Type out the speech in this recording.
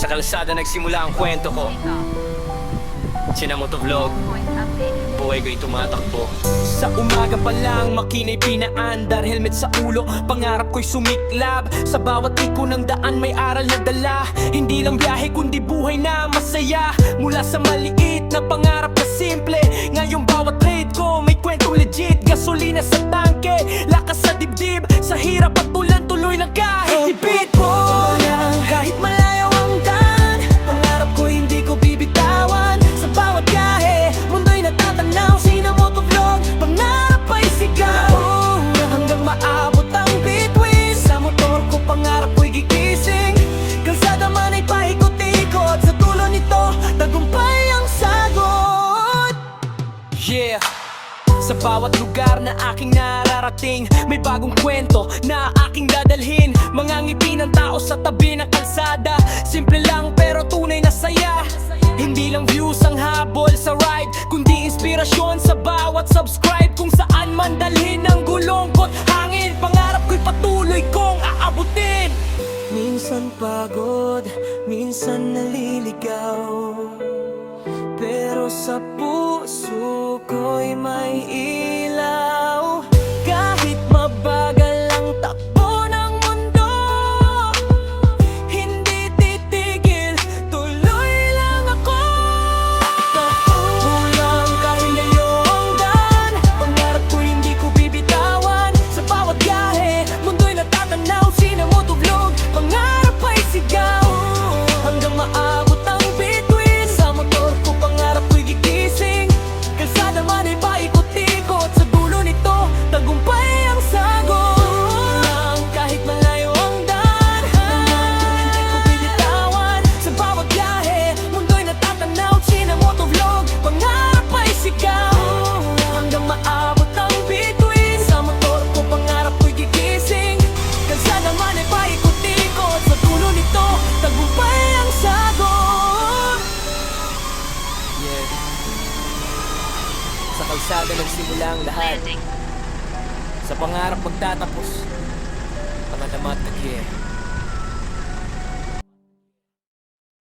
kalsada nagsimula ang kwento ko. Sinamotovlog, buhay ko'y tumatakbo. Sa umaga pa lang, makina'y pinaandar, helmet sa ulo, pangarap ko'y sumiklab. Sa bawat iko ng daan may aral na dala. Hindi lang biyahe kundi buhay na masaya. Mula sa maliit na pangarap na simple, ngayong bawat trade ko may kwentong legit. Gasolina sa tangke, lakas sa dibdib, sa hirap at tulan tuloy lang kahit tipid po. Kahit malayo ang daan, pangarap ko hindi ko bibitawan. Sa bawat biyahe, mundo'y natatanaw. Sinamotovlog, pangarap ay sigaw, hanggang maabot ang bituin. Sa motor ko pangarap ko'y gigising, kalsada man ay paikot-ikot. Sa dulo nito, tagumpay ang sagot. Yeah! Sa bawat lugar na aking nararating, may bagong kwento na aking dadalhin. Mga ngiti ng tao sa tabi ng kalsada, simple lang pero tunay na saya. Hindi lang views ang habol sa ride, kundi inspirasyon sa bawat subscribe. Kung saan man dalhin ang gulong ko't hangin, pangarap ko'y patuloy kong aabutin. Minsan pagod, minsan naliligaw, pero sa puso ko'y may ilaw. Kahit mabagal ang takbo ng mundo, hindi titigil, tuloy lang ako. Kulang kahit layo ang daan, pangarap ko hindi ko bibitawan. Sa bawat biyahe, mundo'y natatanaw. Sinamotovlog, pangarap ay sigaw, hanggang maabot ang bituin. Sa motor ko pangarap ko'y gigising, kalsada man ay paikot-ikot. Sa dulo nito, tagumpay ang sagot. Kahit malayo ang daan, hindi ko binitawan. Sa bawat biyahe, mundo'y natatanaw. Sinamotovlog, pangarap ay sigaw, hanggang maabot ang bituin. Sa motor ko pangarap ko'y gigising, kalsada man ay paikot-ikot. Sa dulo nito, tagumpay ang sagot. Yeah. Sa kalsada nagsimula ang lahat, sa pangarap magtatapos ang alamat na